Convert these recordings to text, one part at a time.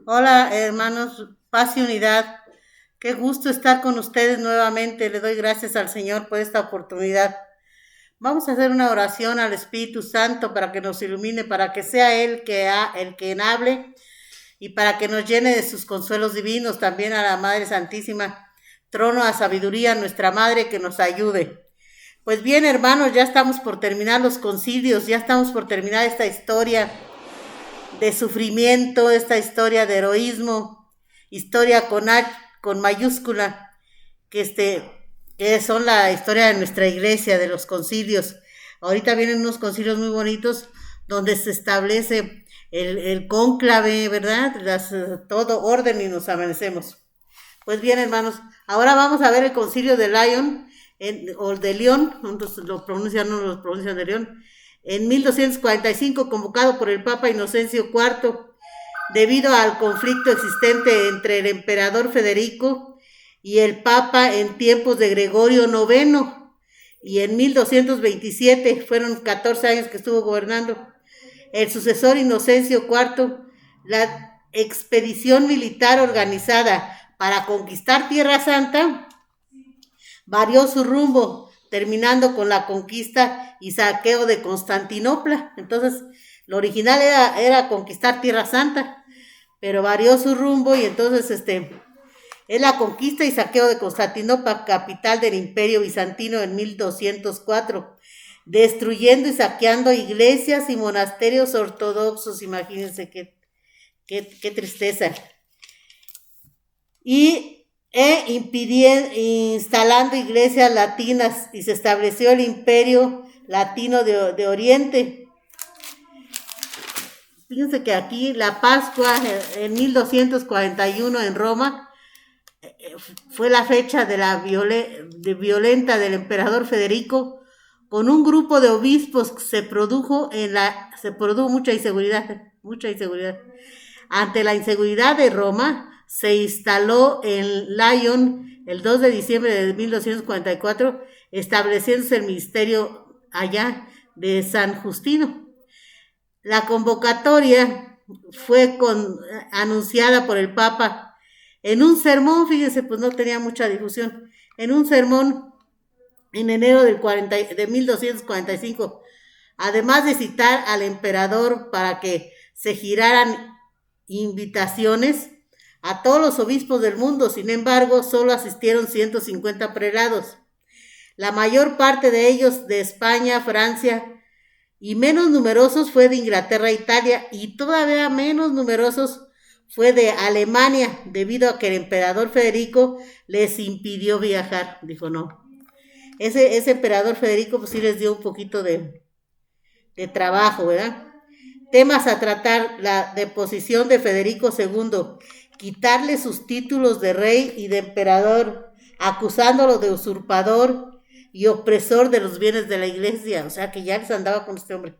Hola, hermanos, paz y unidad. Qué gusto estar con ustedes nuevamente. Le doy gracias al Señor por esta oportunidad. Vamos a hacer una oración al Espíritu Santo para que nos ilumine, para que sea Él el que hable y para que nos llene de sus consuelos divinos. También a la Madre Santísima, trono a sabiduría, nuestra Madre, que nos ayude. Pues bien, hermanos, ya estamos por terminar los concilios, ya estamos por terminar esta historia de sufrimiento, esta historia de heroísmo, historia con mayúscula, que que son la historia de nuestra iglesia, de los concilios. Ahorita vienen unos concilios muy bonitos donde se establece el cónclave, ¿verdad? Todo orden y nos amanecemos. Pues bien, hermanos, ahora vamos a ver el concilio de Lyon, o de León, entonces no lo pronuncian de León, en 1245, convocado por el Papa Inocencio IV, debido al conflicto existente entre el emperador Federico y el Papa en tiempos de Gregorio IX, y en 1227, fueron 14 años que estuvo gobernando, el sucesor Inocencio IV, la expedición militar organizada para conquistar Tierra Santa varió su rumbo, terminando con la conquista y saqueo de Constantinopla. Entonces, lo original era conquistar Tierra Santa, pero varió su rumbo y entonces es la conquista y saqueo de Constantinopla, capital del Imperio Bizantino, en 1204, destruyendo y saqueando iglesias y monasterios ortodoxos. Imagínense qué tristeza. Y instalando iglesias latinas, y se estableció el Imperio Latino de Oriente. Fíjense que aquí la Pascua en 1241 en Roma fue la fecha de violenta del emperador Federico. Con un grupo de obispos se produjo mucha inseguridad. Ante la inseguridad de Roma, se instaló en Lyon el 2 de diciembre de 1244, estableciéndose el ministerio allá de San Justino. La convocatoria fue anunciada por el Papa en un sermón. Fíjense, pues no tenía mucha difusión, en un sermón en enero de 1245, además de citar al emperador para que se giraran invitaciones a todos los obispos del mundo. Sin embargo, solo asistieron 150 prelados, la mayor parte de ellos de España, Francia, y menos numerosos fue de Inglaterra e Italia, y todavía menos numerosos fue de Alemania, debido a que el emperador Federico les impidió viajar. Dijo no. Ese emperador Federico pues sí les dio un poquito de trabajo, ¿verdad? Temas a tratar: la deposición de Federico II, quitarle sus títulos de rey y de emperador, acusándolo de usurpador y opresor de los bienes de la iglesia. O sea que ya les andaba con este hombre.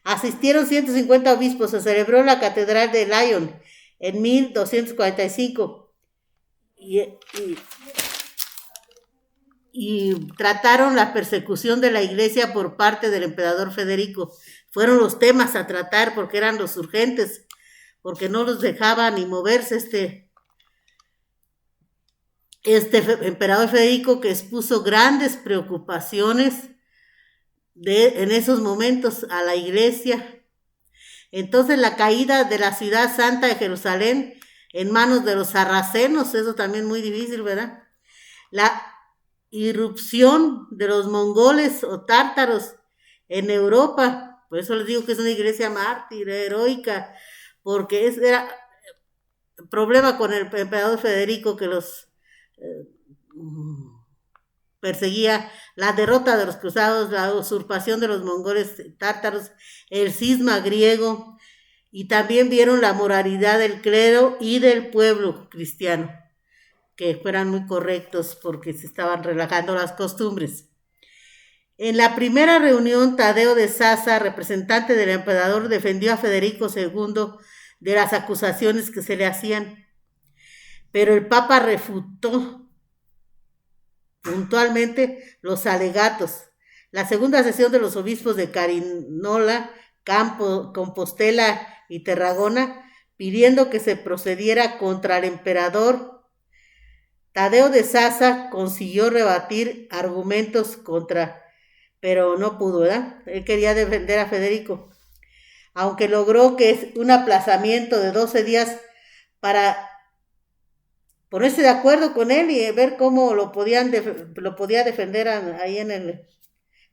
Asistieron 150 obispos, se celebró en la catedral de Lyon en 1245 y trataron la persecución de la iglesia por parte del emperador Federico. Fueron los temas a tratar porque eran los urgentes, porque no los dejaba ni moverse este emperador Federico, que expuso grandes preocupaciones en esos momentos a la iglesia. Entonces, la caída de la ciudad santa de Jerusalén en manos de los sarracenos, eso también muy difícil, ¿verdad? La irrupción de los mongoles o tártaros en Europa. Por eso les digo que es una iglesia mártir, heroica, porque era el problema con el emperador Federico, que los perseguía. La derrota de los cruzados, la usurpación de los mongoles tártaros, el cisma griego, y también vieron la moralidad del clero y del pueblo cristiano, que fueran muy correctos porque se estaban relajando las costumbres. En la primera reunión, Tadeo de Sasa, representante del emperador, defendió a Federico II de las acusaciones que se le hacían, pero el Papa refutó puntualmente los alegatos. La segunda sesión de los obispos de Carinola, Compostela y Tarragona pidiendo que se procediera contra el emperador. Tadeo de Sasa consiguió rebatir argumentos pero no pudo, ¿verdad? Él quería defender a Federico, aunque logró que es un aplazamiento de 12 días para ponerse de acuerdo con él y ver cómo lo podía defender ahí en el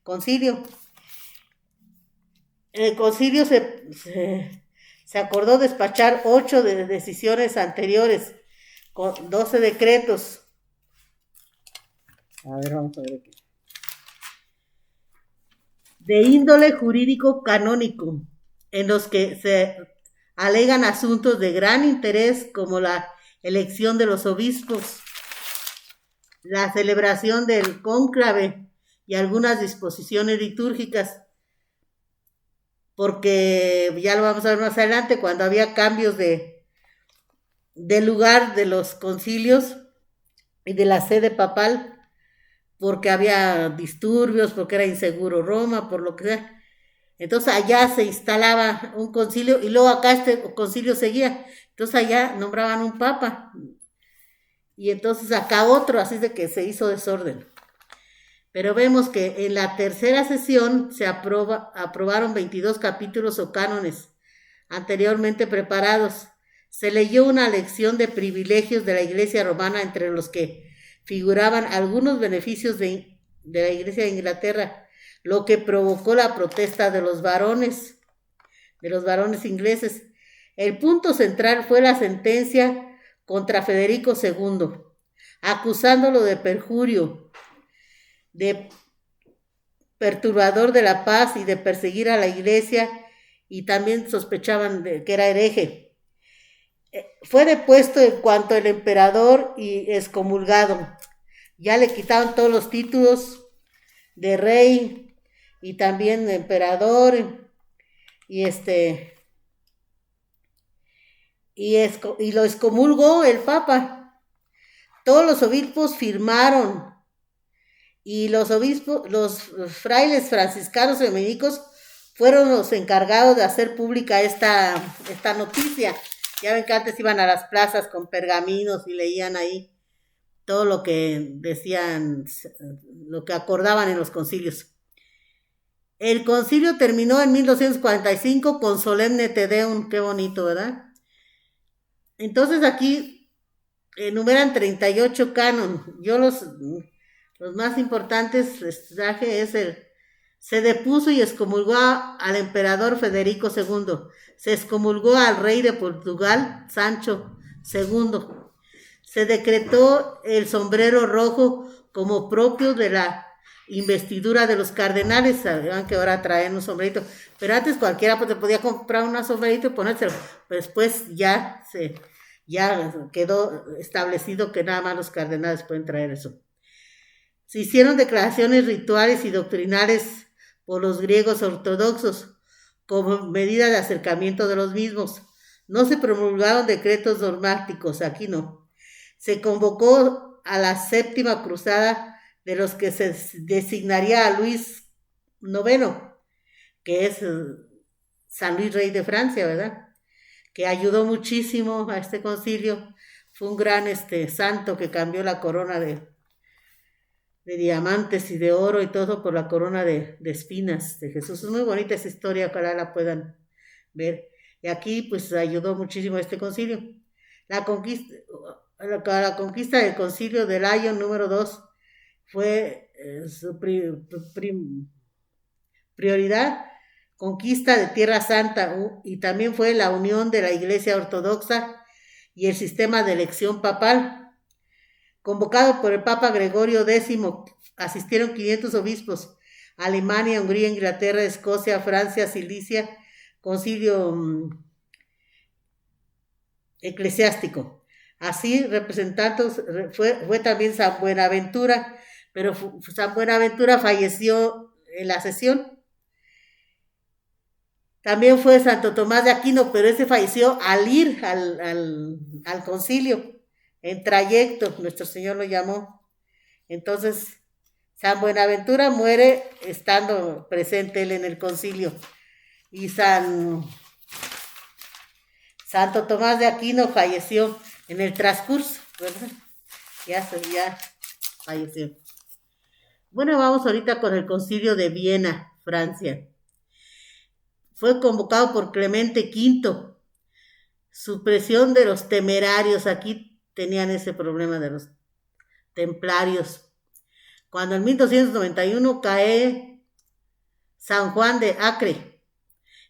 concilio. En el concilio se acordó despachar 8 decisiones anteriores con 12 decretos. A ver, vamos a ver aquí. De índole jurídico canónico, en los que se alegan asuntos de gran interés como la elección de los obispos, la celebración del cónclave y algunas disposiciones litúrgicas, porque ya lo vamos a ver más adelante, cuando había cambios de lugar de los concilios y de la sede papal, porque había disturbios, porque era inseguro Roma, por lo que sea. Entonces allá se instalaba un concilio y luego acá este concilio seguía. Entonces allá nombraban un papa y entonces acá otro, así de que se hizo desorden. Pero vemos que en la tercera sesión se aprobaron 22 capítulos o cánones anteriormente preparados. Se leyó una lección de privilegios de la Iglesia romana, entre los que figuraban algunos beneficios de la Iglesia de Inglaterra, lo que provocó la protesta de los varones ingleses. El punto central fue la sentencia contra Federico II, acusándolo de perjurio, de perturbador de la paz y de perseguir a la Iglesia, y también sospechaban de que era hereje. Fue depuesto en cuanto el emperador y excomulgado. Ya le quitaron todos los títulos de rey y también de emperador y lo excomulgó el papa. Todos los obispos firmaron y los frailes franciscanos y dominicos fueron los encargados de hacer pública esta noticia. Ya ven que antes iban a las plazas con pergaminos y leían ahí todo lo que decían, lo que acordaban en los concilios. El concilio terminó en 1245 con solemne Te Deum. Qué bonito, ¿verdad? Entonces aquí enumeran 38 canon. Yo los más importantes les traje se depuso y excomulgó al emperador Federico II. Se excomulgó al rey de Portugal, Sancho II. Se decretó el sombrero rojo como propio de la investidura de los cardenales. Saben que ahora traen un sombrerito, pero antes cualquiera pues, podía comprar un sombrerito y ponérselo. Pero después ya quedó establecido que nada más los cardenales pueden traer eso. Se hicieron declaraciones rituales y doctrinales por los griegos ortodoxos como medida de acercamiento de los mismos. No se promulgaron decretos dogmáticos, aquí no. Se convocó a la séptima cruzada, de los que se designaría a Luis IX, que es San Luis Rey de Francia, ¿verdad? Que ayudó muchísimo a este concilio. Fue un gran santo que cambió la corona de diamantes y de oro y todo por la corona de espinas de Jesús. Es muy bonita esa historia, ojalá la puedan ver. Y aquí pues ayudó muchísimo a este concilio. La conquista del concilio de Lyon número 2 fue su prioridad, conquista de Tierra Santa, y también fue la unión de la Iglesia Ortodoxa y el sistema de elección papal. Convocado por el Papa Gregorio X, asistieron 500 obispos: Alemania, Hungría, Inglaterra, Escocia, Francia, Sicilia, concilio eclesiástico. Así, representantes, fue también San Buenaventura, pero San Buenaventura falleció en la sesión. También fue Santo Tomás de Aquino, pero ese falleció al ir al concilio, en trayecto, nuestro Señor lo llamó. Entonces, San Buenaventura muere estando presente él en el concilio. Y San Santo Tomás de Aquino falleció en el transcurso, ¿verdad? Ya falleció. Bueno, vamos ahorita con el Concilio de Viena, Francia. Fue convocado por Clemente V. Supresión de los temerarios. Aquí tenían ese problema de los templarios. Cuando en 1291 cae San Juan de Acre,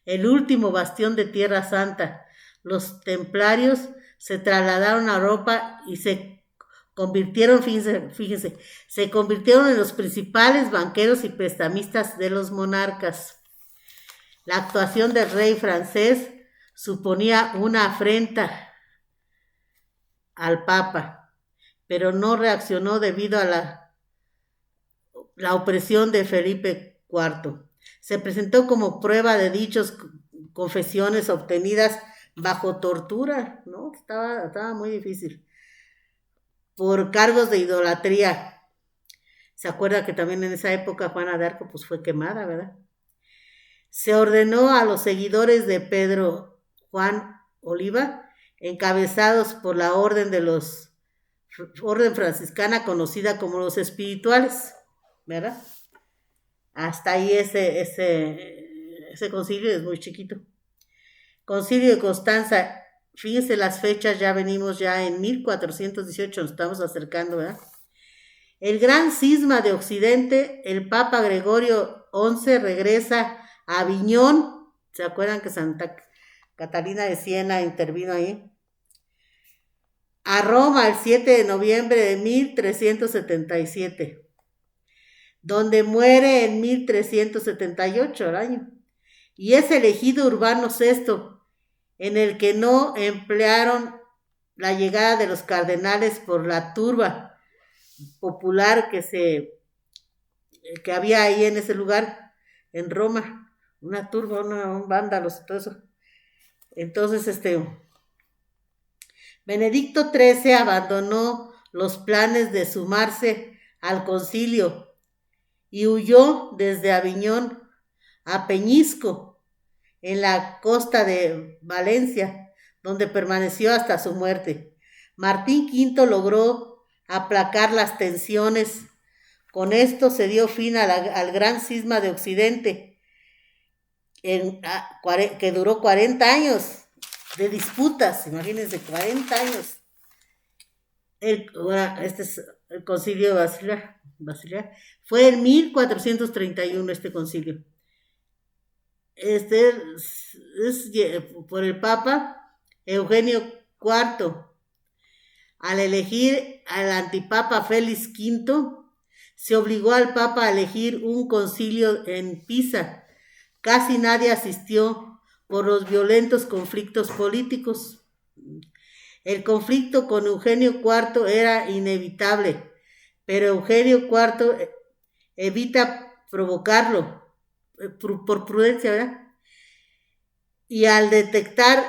el último bastión de Tierra Santa, los templarios se trasladaron a Europa y se convirtieron, fíjense, se convirtieron en los principales banqueros y prestamistas de los monarcas. La actuación del rey francés suponía una afrenta al Papa, pero no reaccionó debido a la opresión de Felipe IV. Se presentó como prueba de dichos confesiones obtenidas bajo tortura, ¿no? Estaba muy difícil. Por cargos de idolatría. ¿Se acuerda que también en esa época Juana de Arco pues fue quemada, ¿verdad? Se ordenó a los seguidores de Pedro Juan Oliva, encabezados por la orden franciscana conocida como los espirituales, ¿verdad? Hasta ahí ese concilio es muy chiquito. Concilio de Constanza, fíjense las fechas, ya venimos ya en 1418, nos estamos acercando, ¿verdad? El gran cisma de Occidente, el Papa Gregorio XI regresa a Aviñón. ¿Se acuerdan que Santa Catalina de Siena intervino ahí? A Roma el 7 de noviembre de 1377, donde muere en 1378 el año. Y es elegido Urbano VI, en el que no emplearon la llegada de los cardenales por la turba popular que había ahí en ese lugar, en Roma, una turba, un vándalos, todo eso. Entonces, Benedicto XIII abandonó los planes de sumarse al concilio y huyó desde Aviñón a Peñisco, en la costa de Valencia, donde permaneció hasta su muerte. Martín V logró aplacar las tensiones. Con esto se dio fin al gran cisma de Occidente, que duró 40 años de disputas, imagínense, 40 años. Este es el concilio de Basilea. Fue en 1431 este concilio. Es por el Papa Eugenio IV. Al elegir al antipapa Félix V, se obligó al Papa a elegir un concilio en Pisa. Casi nadie asistió por los violentos conflictos políticos. El conflicto con Eugenio IV era inevitable, pero Eugenio IV evita provocarlo por prudencia, ¿verdad? Y al detectar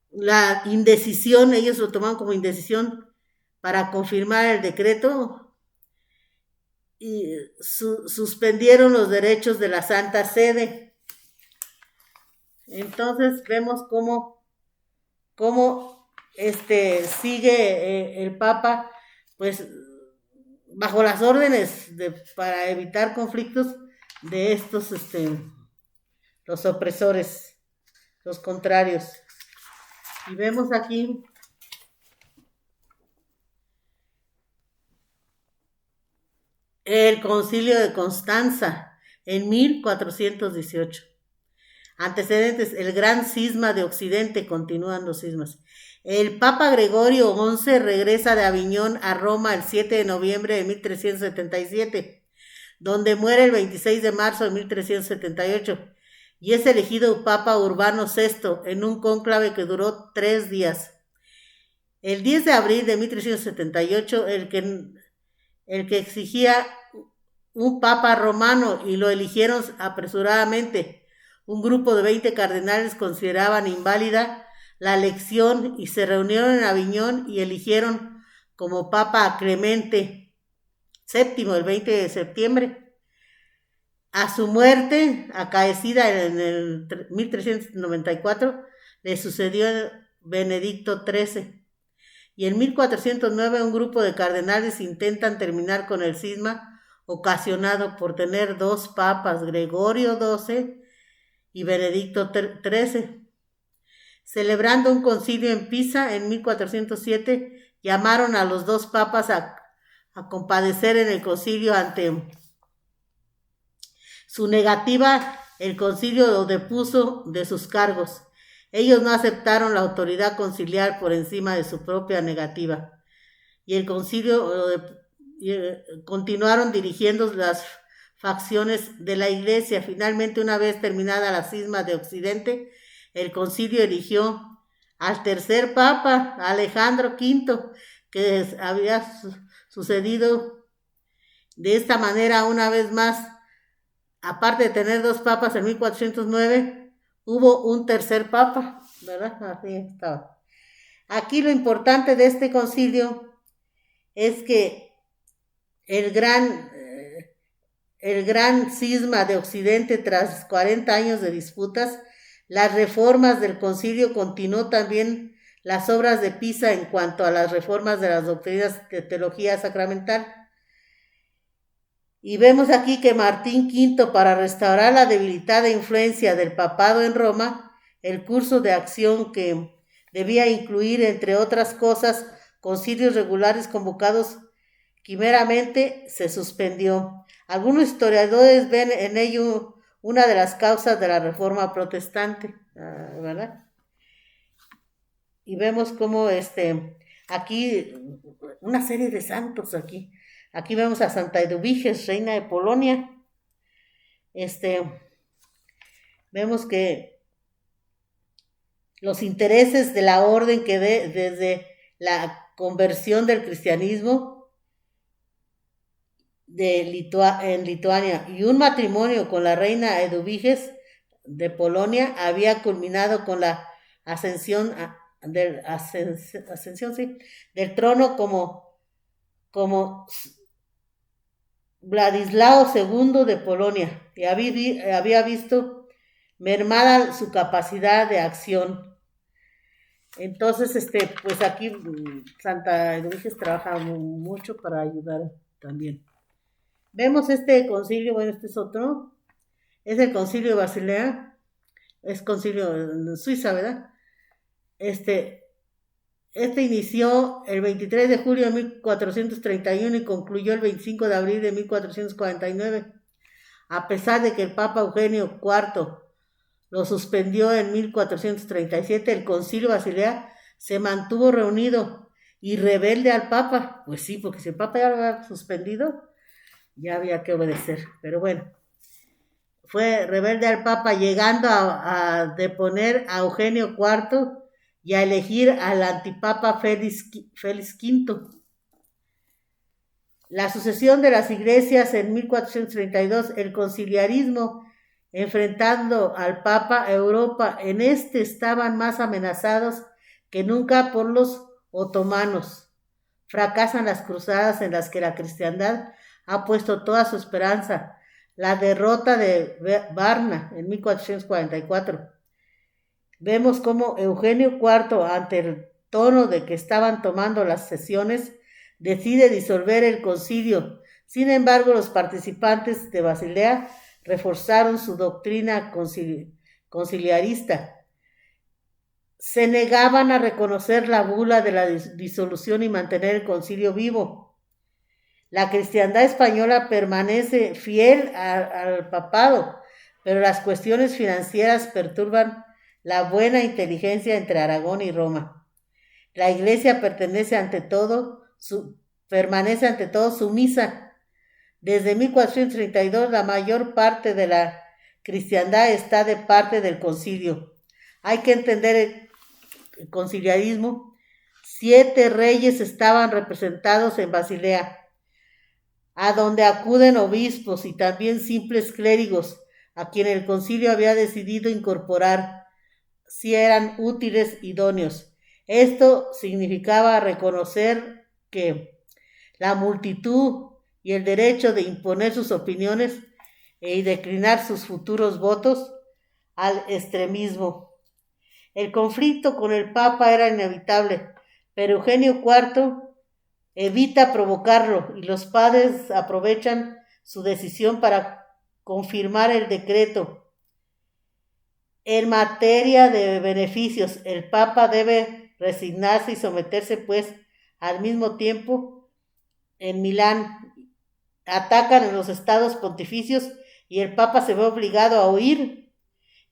la indecisión, ellos lo tomaron como indecisión para confirmar el decreto y suspendieron los derechos de la Santa Sede. Entonces vemos cómo sigue el Papa, pues bajo las órdenes para evitar conflictos de estos, los opresores, los contrarios. Y vemos aquí el Concilio de Constanza en 1418. Antecedentes, el gran cisma de Occidente, continúan los cismas. El Papa Gregorio XI regresa de Aviñón a Roma el 7 de noviembre de 1377, donde muere el 26 de marzo de 1378, y es elegido Papa Urbano VI en un cónclave que duró 3 días. El 10 de abril de 1378, el que exigía un Papa romano y lo eligieron apresuradamente. Un grupo de 20 cardenales consideraban inválida la elección y se reunieron en Aviñón y eligieron como Papa a Clemente VII el 20 de septiembre. A su muerte, acaecida en el 1394, le sucedió Benedicto XIII. Y en 1409 un grupo de cardenales intentan terminar con el cisma ocasionado por tener dos papas, Gregorio XII y Benedicto XIII. Celebrando un concilio en Pisa en 1407, llamaron a los dos papas a compadecer en el concilio. Ante su negativa, el concilio lo depuso de sus cargos. Ellos no aceptaron la autoridad conciliar por encima de su propia negativa. Y el concilio continuaron dirigiendo las facciones de la iglesia. Finalmente, una vez terminada la cisma de Occidente, el concilio eligió al tercer papa, Alejandro V, que había sucedido de esta manera una vez más. Aparte de tener dos papas en 1409, hubo un tercer papa, ¿verdad? Así estaba. Aquí lo importante de este concilio es que el gran cisma de Occidente, tras 40 años de disputas, las reformas del concilio continuó también las obras de Pisa en cuanto a las reformas de las doctrinas de teología sacramental. Y vemos aquí que Martín V, para restaurar la debilitada influencia del papado en Roma, el curso de acción que debía incluir, entre otras cosas, concilios regulares convocados quimeramente, se suspendió. Algunos historiadores ven en ello una de las causas de la reforma protestante, ¿verdad? Y vemos cómo aquí una serie de santos aquí. Aquí vemos a Santa Eduviges, reina de Polonia. Vemos que los intereses de la orden que desde la conversión del cristianismo en Lituania y un matrimonio con la reina Eduviges de Polonia había culminado con la ascensión del trono como Vladislao II de Polonia, y había visto mermada su capacidad de acción. Entonces, pues aquí Santa Eduviges trabaja mucho para ayudar también. Vemos este concilio, bueno, este es otro, es el concilio de Basilea, es concilio en Suiza, ¿verdad? Este inició el 23 de julio de 1431 y concluyó el 25 de abril de 1449. A pesar de que el Papa Eugenio IV lo suspendió en 1437, el concilio Basilea se mantuvo reunido y rebelde al Papa. Pues sí, porque si el Papa ya lo había suspendido, ya había que obedecer. Pero bueno, fue rebelde al Papa, llegando a deponer a Eugenio IV y a elegir al antipapa Félix V. La sucesión de las iglesias en 1432, el conciliarismo enfrentando al Papa Europa, en estaban más amenazados que nunca por los otomanos. Fracasan las cruzadas en las que la cristiandad ha puesto toda su esperanza. La derrota de Varna en 1444. Vemos cómo Eugenio IV, ante el tono de que estaban tomando las sesiones, decide disolver el concilio. Sin embargo, los participantes de Basilea reforzaron su doctrina conciliarista. Se negaban a reconocer la bula de la disolución y mantener el concilio vivo. La cristiandad española permanece fiel al papado, pero las cuestiones financieras perturban la buena inteligencia entre Aragón y Roma. La iglesia permanece ante todo sumisa. Desde 1432 la mayor parte de la cristiandad está de parte del concilio. Hay que entender el conciliarismo. 7 reyes estaban representados en Basilea, a donde acuden obispos y también simples clérigos, a quien el concilio había decidido incorporar si eran útiles, idóneos. Esto significaba reconocer que la multitud y el derecho de imponer sus opiniones y declinar sus futuros votos al extremismo. El conflicto con el Papa era inevitable, pero Eugenio IV evita provocarlo y los padres aprovechan su decisión para confirmar el decreto. En materia de beneficios, el Papa debe resignarse y someterse, pues, al mismo tiempo en Milán. Atacan en los estados pontificios y el Papa se ve obligado a huir.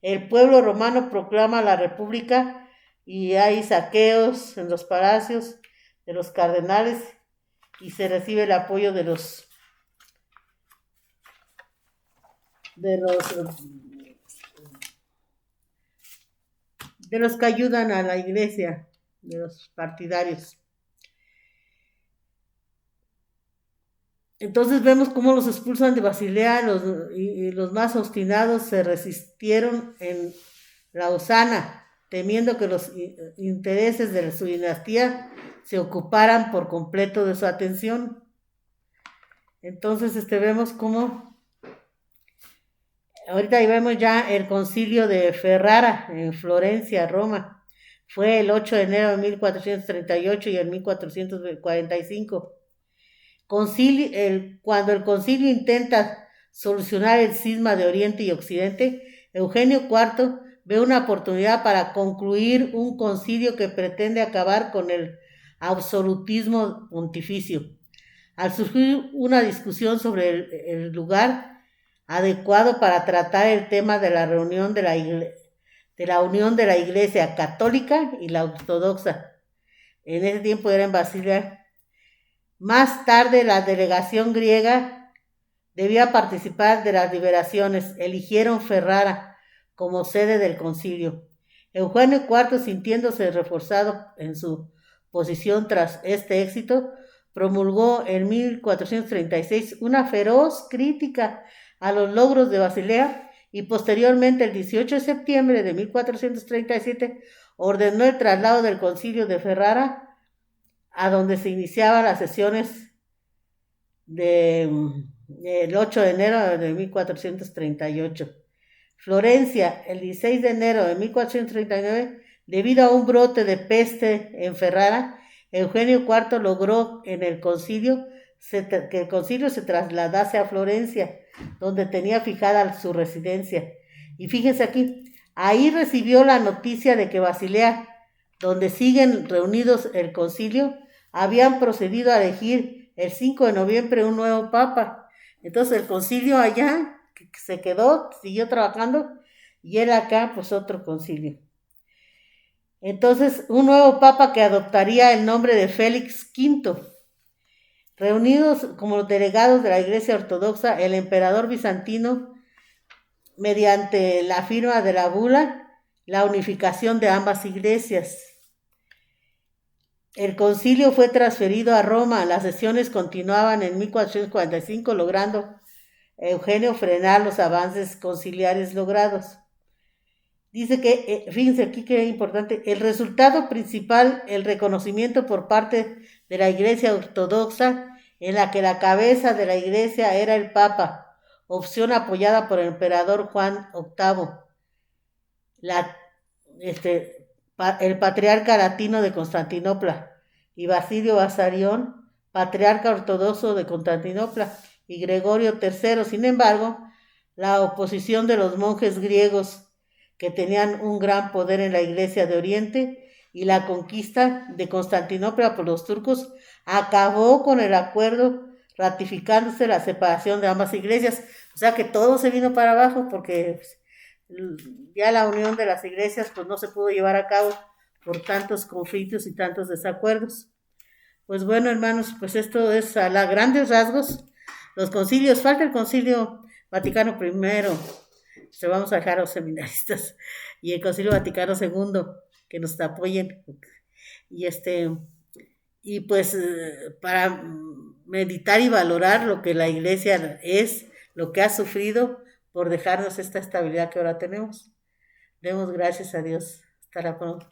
El pueblo romano proclama la república y hay saqueos en los palacios de los cardenales y se recibe el apoyo de los de los que ayudan a la iglesia, de los partidarios. Entonces vemos cómo los expulsan de Basilea y los más obstinados se resistieron en Lausana, temiendo que los intereses de su dinastía se ocuparan por completo de su atención. Entonces vemos cómo, ahorita vemos ya el concilio de Ferrara en Florencia, Roma. Fue el 8 de enero de 1438 y en 1445. Cuando el concilio intenta solucionar el cisma de Oriente y Occidente, Eugenio IV ve una oportunidad para concluir un concilio que pretende acabar con el absolutismo pontificio. Al surgir una discusión sobre el lugar adecuado para tratar el tema de la reunión de la unión de la Iglesia católica y la ortodoxa. En ese tiempo era en Basilea. Más tarde la delegación griega debía participar de las liberaciones. Eligieron Ferrara como sede del concilio. Eugenio IV, sintiéndose reforzado en su posición tras este éxito, promulgó en 1436 una feroz crítica a los logros de Basilea y posteriormente, el 18 de septiembre de 1437, ordenó el traslado del concilio de Ferrara a donde se iniciaban las sesiones del 8 de enero de 1438. Florencia, el 16 de enero de 1439, debido a un brote de peste en Ferrara, Eugenio IV logró en el concilio que el concilio se trasladase a Florencia, donde tenía fijada su residencia. Y fíjense aquí, ahí recibió la noticia de que Basilea, donde siguen reunidos el concilio, habían procedido a elegir el 5 de noviembre un nuevo papa. Entonces el concilio allá se quedó, siguió trabajando, y él acá, pues otro concilio. Entonces, un nuevo papa que adoptaría el nombre de Félix V. Reunidos como delegados de la Iglesia Ortodoxa, el emperador bizantino, mediante la firma de la bula, la unificación de ambas iglesias. El concilio fue transferido a Roma. Las sesiones continuaban en 1445, logrando Eugenio frenar los avances conciliares logrados. Dice que, fíjense aquí que es importante, el resultado principal, el reconocimiento por parte de la Iglesia Ortodoxa, en la que la cabeza de la Iglesia era el Papa, opción apoyada por el emperador Juan VIII, el patriarca latino de Constantinopla, y Basilio Basarión, patriarca ortodoxo de Constantinopla, y Gregorio III. Sin embargo, la oposición de los monjes griegos, que tenían un gran poder en la Iglesia de Oriente, y la conquista de Constantinopla por los turcos, acabó con el acuerdo, ratificándose la separación de ambas iglesias. O sea que todo se vino para abajo porque ya la unión de las iglesias pues no se pudo llevar a cabo por tantos conflictos y tantos desacuerdos. Pues bueno, hermanos, pues esto es a grandes rasgos los concilios. Falta el concilio Vaticano I, se vamos a dejar a los seminaristas, y el concilio Vaticano II, que nos apoyen, y pues para meditar y valorar lo que la iglesia es, lo que ha sufrido por dejarnos esta estabilidad que ahora tenemos. Demos gracias a Dios. Hasta la próxima.